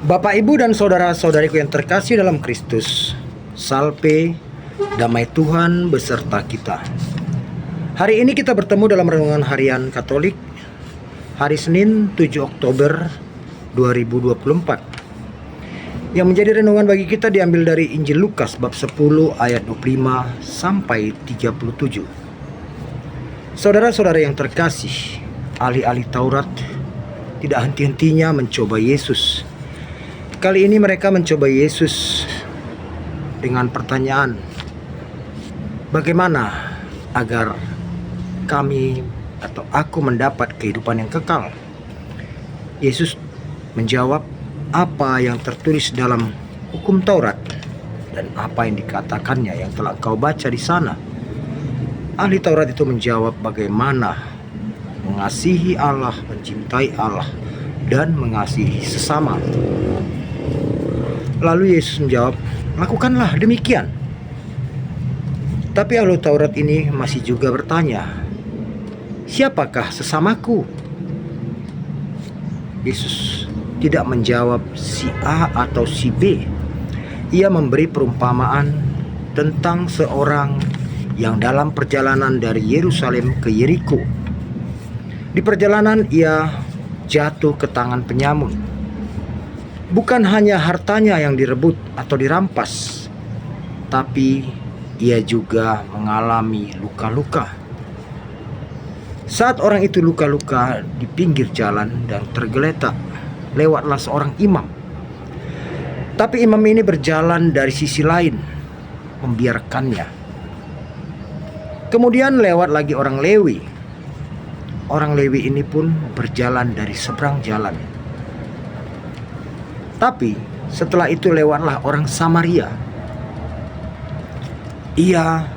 Bapak, Ibu, dan saudara-saudariku yang terkasih dalam Kristus, salpe, damai Tuhan beserta kita. Hari ini kita bertemu dalam renungan harian Katolik, hari Senin 7 Oktober 2024. Yang menjadi renungan bagi kita diambil dari Injil Lukas bab 10 ayat 25 sampai 37. Saudara-saudara yang terkasih, ahli-ahli Taurat tidak henti-hentinya mencoba Yesus. Kali ini mereka mencoba Yesus dengan pertanyaan, bagaimana agar kami atau aku mendapat kehidupan yang kekal? Yesus menjawab, apa yang tertulis dalam hukum Taurat dan apa yang dikatakannya yang telah kau baca di sana? Ahli Taurat itu menjawab, bagaimana mengasihi Allah, mencintai Allah, dan mengasihi sesama. Lalu Yesus menjawab, lakukanlah demikian. Tapi ahli Taurat ini masih juga bertanya, siapakah sesamaku? Yesus tidak menjawab si A atau si B. Ia memberi perumpamaan tentang seorang yang dalam perjalanan dari Yerusalem ke Yeriko. Di perjalanan ia jatuh ke tangan penyamun. Bukan hanya hartanya yang direbut atau dirampas, tapi ia juga mengalami luka-luka. Saat orang itu luka-luka di pinggir jalan dan tergeletak, lewatlah seorang imam. Tapi imam ini berjalan dari sisi lain, membiarkannya. Kemudian lewat lagi orang Lewi. Orang Lewi ini pun berjalan dari seberang jalan. Tapi setelah itu lewatlah orang Samaria. Ia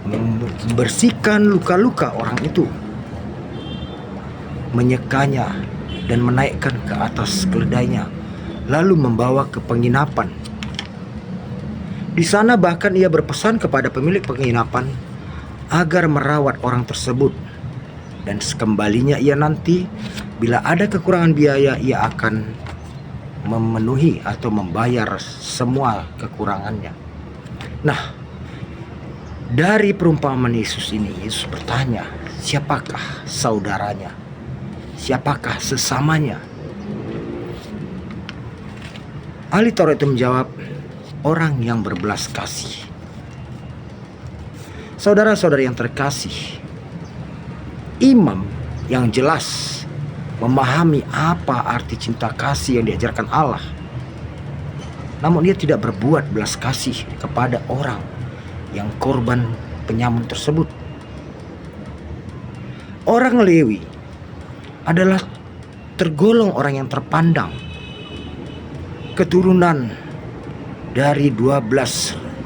membersihkan luka-luka orang itu, menyekanya dan menaikkan ke atas keledainya, lalu membawa ke penginapan. Di sana bahkan ia berpesan kepada pemilik penginapan agar merawat orang tersebut. Dan sekembalinya ia nanti, bila ada kekurangan biaya, ia akan memenuhi atau membayar semua kekurangannya. Nah, dari perumpamaan Yesus ini, Yesus bertanya, siapakah saudaranya? Siapakah sesamanya? Ahli Taurat itu menjawab, orang yang berbelas kasih. Saudara-saudara yang terkasih, imam yang jelas memahami apa arti cinta kasih yang diajarkan Allah, namun dia tidak berbuat belas kasih kepada orang yang korban penyamun tersebut. Orang Lewi adalah tergolong orang yang terpandang, keturunan dari 12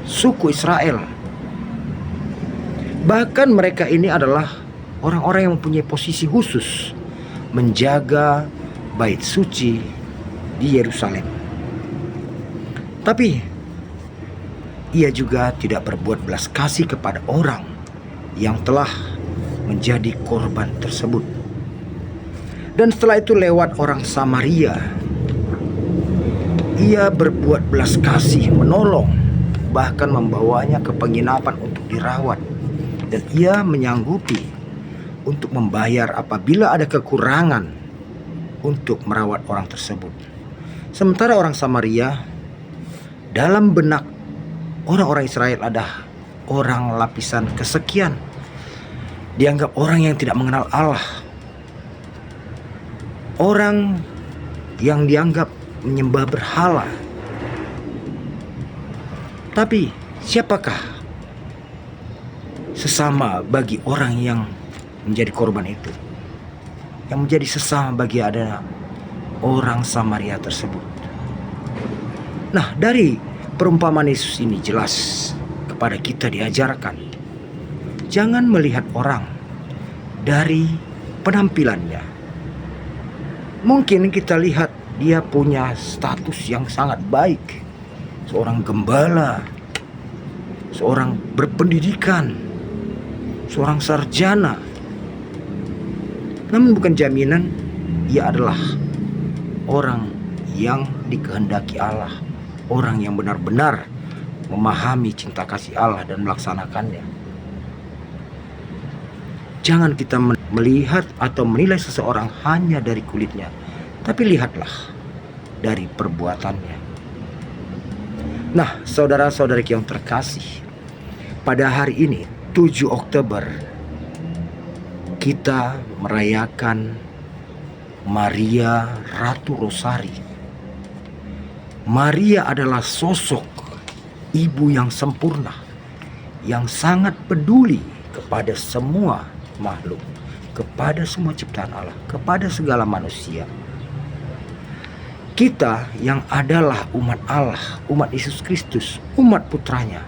suku Israel. Bahkan mereka ini adalah orang-orang yang mempunyai posisi khusus menjaga bait suci di Yerusalem. Tapi ia juga tidak berbuat belas kasih kepada orang yang telah menjadi korban tersebut. Dan setelah itu lewat orang Samaria. Ia berbuat belas kasih, menolong, bahkan membawanya ke penginapan untuk dirawat. Dan ia menyanggupi untuk membayar apabila ada kekurangan untuk merawat orang tersebut. Sementara orang Samaria, dalam benak orang-orang Israel ada orang lapisan kesekian, dianggap orang yang tidak mengenal Allah, orang yang dianggap menyembah berhala. Tapi siapakah sesama bagi orang yang menjadi korban itu? Yang menjadi sesama bagi ada orang Samaria tersebut. Nah, dari perumpamaan Yesus ini jelas kepada kita diajarkan, jangan melihat orang dari penampilannya. Mungkin kita lihat dia punya status yang sangat baik, seorang gembala, seorang berpendidikan, seorang sarjana. Namun bukan jaminan ia adalah orang yang dikehendaki Allah, orang yang benar-benar memahami cinta kasih Allah dan melaksanakannya. Jangan kita melihat atau menilai seseorang hanya dari kulitnya, tapi lihatlah dari perbuatannya. Nah, saudara-saudari yang terkasih, pada hari ini 7 Oktober kita merayakan Maria Ratu Rosari. Maria adalah sosok ibu yang sempurna, yang sangat peduli kepada semua makhluk, kepada semua ciptaan Allah, kepada segala manusia. Kita yang adalah umat Allah, umat Yesus Kristus, umat putranya,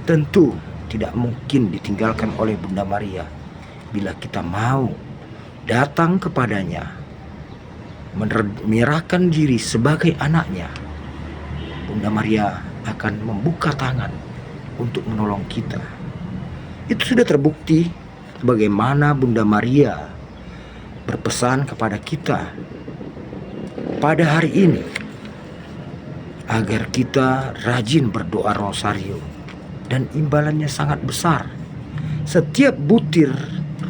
tentu tidak mungkin ditinggalkan oleh Bunda Maria. Bila kita mau datang kepadanya, menyerahkan diri sebagai anaknya, Bunda Maria akan membuka tangan untuk menolong kita. Itu sudah terbukti bagaimana Bunda Maria berpesan kepada kita pada hari ini agar kita rajin berdoa rosario, dan imbalannya sangat besar. Setiap butir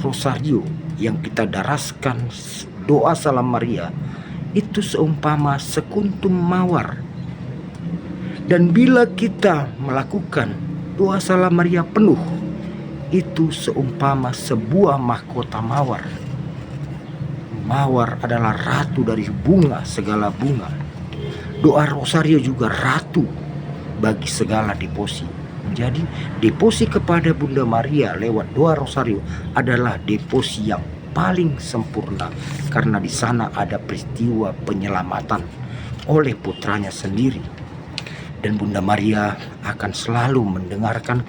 rosario yang kita daraskan doa salam Maria itu seumpama sekuntum mawar. Dan bila kita melakukan doa salam Maria penuh, itu seumpama sebuah mahkota mawar. Mawar adalah ratu dari bunga, segala bunga. Doa rosario juga ratu bagi segala devosi. Jadi devosi kepada Bunda Maria lewat doa rosario adalah devosi yang paling sempurna, karena di sana ada peristiwa penyelamatan oleh putranya sendiri. Dan Bunda Maria akan selalu mendengarkan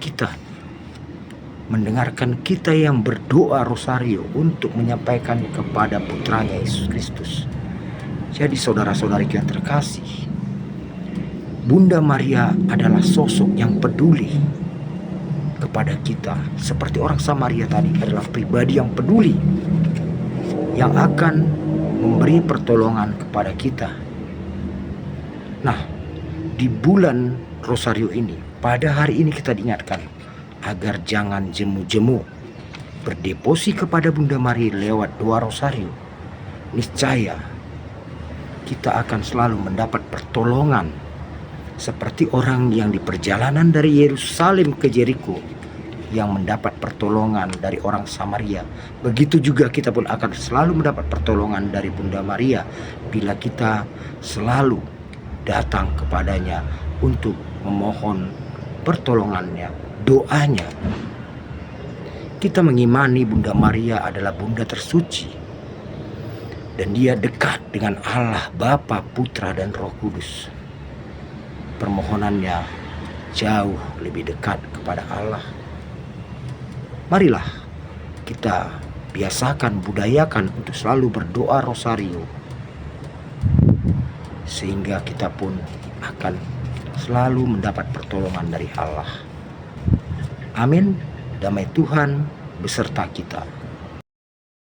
kita yang berdoa rosario untuk menyampaikan kepada putranya Yesus Kristus. Jadi saudara-saudari yang terkasih, Bunda Maria adalah sosok yang peduli kepada kita, seperti orang Samaria tadi adalah pribadi yang peduli, yang akan memberi pertolongan kepada kita. Nah, di bulan Rosario ini, pada hari ini kita diingatkan agar jangan jemu-jemu berdevosi kepada Bunda Maria lewat doa rosario. Niscaya kita akan selalu mendapat pertolongan seperti orang yang di perjalanan dari Yerusalem ke Jericho yang mendapat pertolongan dari orang Samaria. Begitu juga kita pun akan selalu mendapat pertolongan dari Bunda Maria bila kita selalu datang kepadanya untuk memohon pertolongannya, doanya. Kita mengimani Bunda Maria adalah Bunda tersuci, dan dia dekat dengan Allah Bapa, Putra, dan Roh Kudus. Permohonannya jauh lebih dekat kepada Allah. Marilah kita biasakan, budayakan untuk selalu berdoa rosario, sehingga kita pun akan selalu mendapat pertolongan dari Allah. Amin. Damai Tuhan beserta kita.